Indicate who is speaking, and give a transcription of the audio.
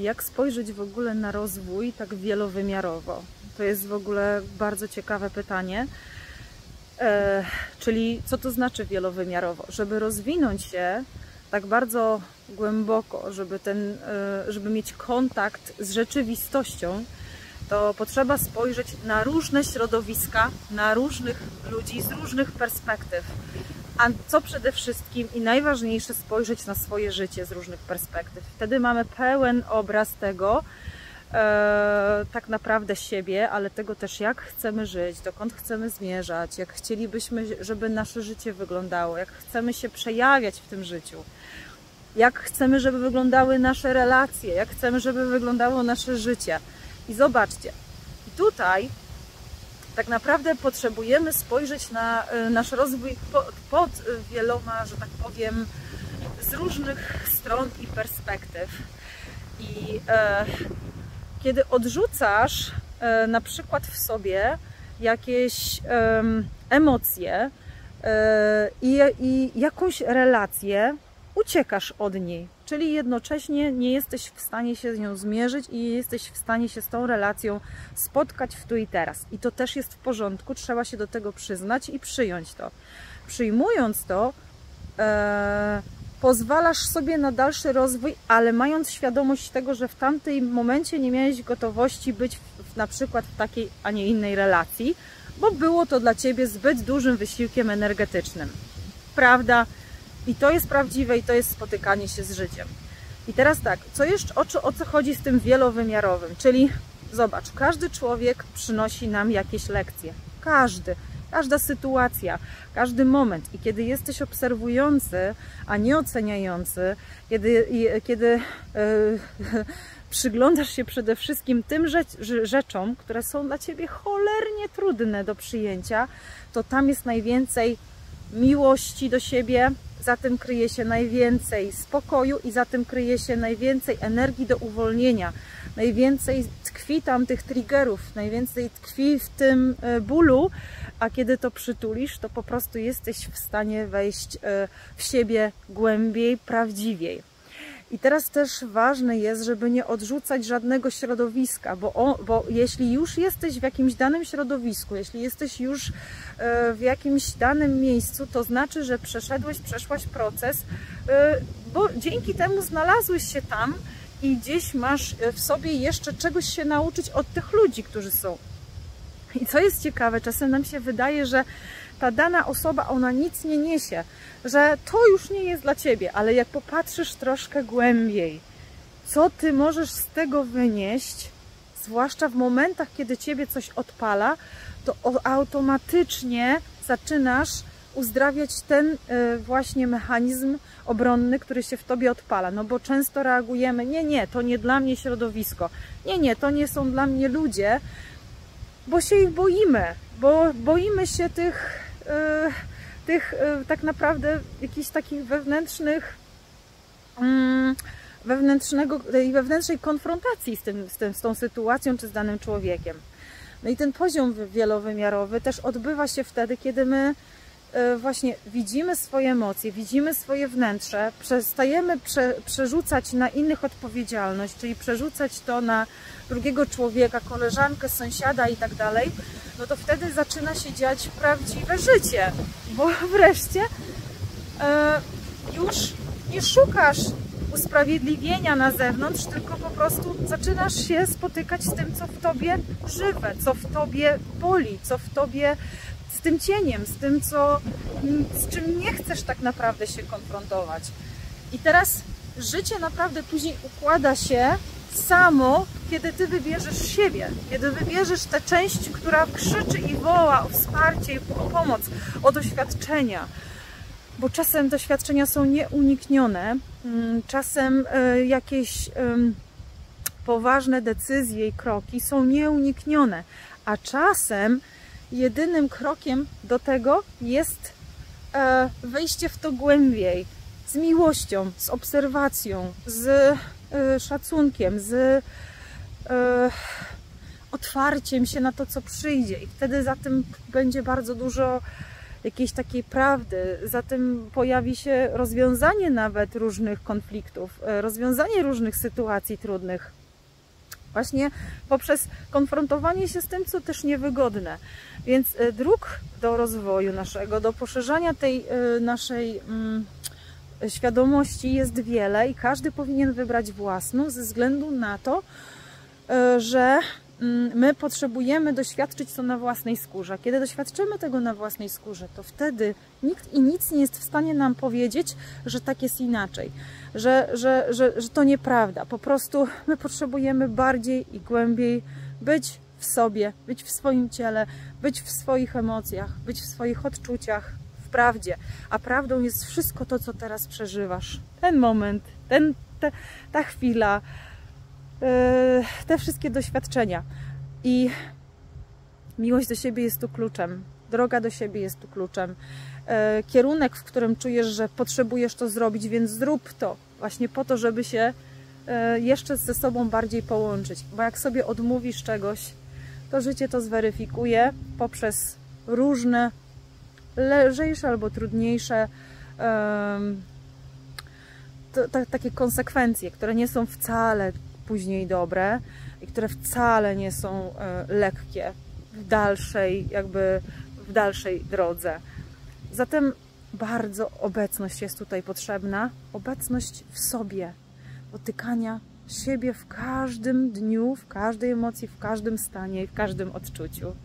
Speaker 1: jak spojrzeć w ogóle na rozwój tak wielowymiarowo? To jest w ogóle bardzo ciekawe pytanie. Czyli co to znaczy wielowymiarowo? Żeby rozwinąć się tak bardzo głęboko, żeby mieć kontakt z rzeczywistością, to potrzeba spojrzeć na różne środowiska, na różnych ludzi z różnych perspektyw. A co przede wszystkim i najważniejsze, spojrzeć na swoje życie z różnych perspektyw. Wtedy mamy pełen obraz tego, tak naprawdę siebie, ale tego też, jak chcemy żyć, dokąd chcemy zmierzać, jak chcielibyśmy, żeby nasze życie wyglądało, jak chcemy się przejawiać w tym życiu, jak chcemy, żeby wyglądały nasze relacje, jak chcemy, żeby wyglądało nasze życie. I zobaczcie, tutaj tak naprawdę potrzebujemy spojrzeć na nasz rozwój pod wieloma, że tak powiem, z różnych stron i perspektyw. I kiedy odrzucasz na przykład w sobie jakieś emocje i jakąś relację, uciekasz od niej, czyli jednocześnie nie jesteś w stanie się z nią zmierzyć i nie jesteś w stanie się z tą relacją spotkać w tu i teraz. I to też jest w porządku, trzeba się do tego przyznać i przyjąć to. Przyjmując to, pozwalasz sobie na dalszy rozwój, ale mając świadomość tego, że w tamtym momencie nie miałeś gotowości być na przykład w takiej, a nie innej relacji, bo było to dla Ciebie zbyt dużym wysiłkiem energetycznym. Prawda? I to jest prawdziwe i to jest spotykanie się z życiem. I teraz tak, o co chodzi z tym wielowymiarowym? Czyli zobacz, każdy człowiek przynosi nam jakieś lekcje. Każda sytuacja, każdy moment. I kiedy jesteś obserwujący, a nie oceniający, kiedy przyglądasz się przede wszystkim tym rzeczom, które są dla Ciebie cholernie trudne do przyjęcia, to tam jest najwięcej miłości do siebie, za tym kryje się najwięcej spokoju i za tym kryje się najwięcej energii do uwolnienia. Najwięcej tkwi tam tych triggerów, najwięcej tkwi w tym bólu, a kiedy to przytulisz, to po prostu jesteś w stanie wejść w siebie głębiej, prawdziwiej. I teraz też ważne jest, żeby nie odrzucać żadnego środowiska, bo jeśli już jesteś w jakimś danym środowisku, jeśli jesteś już w jakimś danym miejscu, to znaczy, że przeszłaś proces, bo dzięki temu znalazłeś się tam i gdzieś masz w sobie jeszcze czegoś się nauczyć od tych ludzi, którzy są. I co jest ciekawe, czasem nam się wydaje, że ta dana osoba, ona nic nie niesie, że to już nie jest dla Ciebie, ale jak popatrzysz troszkę głębiej, co Ty możesz z tego wynieść, zwłaszcza w momentach, kiedy Ciebie coś odpala, to automatycznie zaczynasz uzdrawiać ten właśnie mechanizm obronny, który się w Tobie odpala. No bo często reagujemy, nie, to nie dla mnie środowisko, nie, to nie są dla mnie ludzie, bo się ich boimy, bo boimy się tak naprawdę jakichś takich wewnętrznej konfrontacji z tą sytuacją czy z danym człowiekiem. No i ten poziom wielowymiarowy też odbywa się wtedy, kiedy my właśnie widzimy swoje emocje, widzimy swoje wnętrze, przestajemy przerzucać na innych odpowiedzialność, czyli przerzucać to na drugiego człowieka, koleżankę, sąsiada i tak dalej, no to wtedy zaczyna się dziać prawdziwe życie, bo wreszcie już nie szukasz usprawiedliwienia na zewnątrz, tylko po prostu zaczynasz się spotykać z tym, co w Tobie żywe, co w Tobie boli, co w Tobie, z tym cieniem, z tym, z czym nie chcesz tak naprawdę się konfrontować. I teraz życie naprawdę później układa się samo, kiedy Ty wybierzesz siebie, kiedy wybierzesz tę część, która krzyczy i woła o wsparcie, o pomoc, o doświadczenia. Bo czasem doświadczenia są nieuniknione, czasem jakieś poważne decyzje i kroki są nieuniknione, a czasem jedynym krokiem do tego jest wejście w to głębiej, z miłością, z obserwacją, z szacunkiem, z otwarciem się na to, co przyjdzie. I wtedy za tym będzie bardzo dużo jakiejś takiej prawdy, za tym pojawi się rozwiązanie nawet różnych konfliktów, rozwiązanie różnych sytuacji trudnych. Właśnie poprzez konfrontowanie się z tym, co też niewygodne. Więc dróg do rozwoju naszego, do poszerzania tej naszej świadomości jest wiele i każdy powinien wybrać własną ze względu na to, że my potrzebujemy doświadczyć to na własnej skórze. Kiedy doświadczymy tego na własnej skórze, to wtedy nikt i nic nie jest w stanie nam powiedzieć, że tak jest inaczej, że to nieprawda. Po prostu my potrzebujemy bardziej i głębiej być w sobie, być w swoim ciele, być w swoich emocjach, być w swoich odczuciach, w prawdzie. A prawdą jest wszystko to, co teraz przeżywasz. Ten moment, ta chwila, te wszystkie doświadczenia. I miłość do siebie jest tu kluczem. Droga do siebie jest tu kluczem. Kierunek, w którym czujesz, że potrzebujesz to zrobić, więc zrób to. Właśnie po to, żeby się jeszcze ze sobą bardziej połączyć. Bo jak sobie odmówisz czegoś, to życie to zweryfikuje poprzez różne lżejsze albo trudniejsze takie konsekwencje, które nie są wcale później dobre i które wcale nie są lekkie w dalszej drodze. Zatem bardzo obecność jest tutaj potrzebna. Obecność w sobie, dotykania siebie w każdym dniu, w każdej emocji, w każdym stanie i w każdym odczuciu.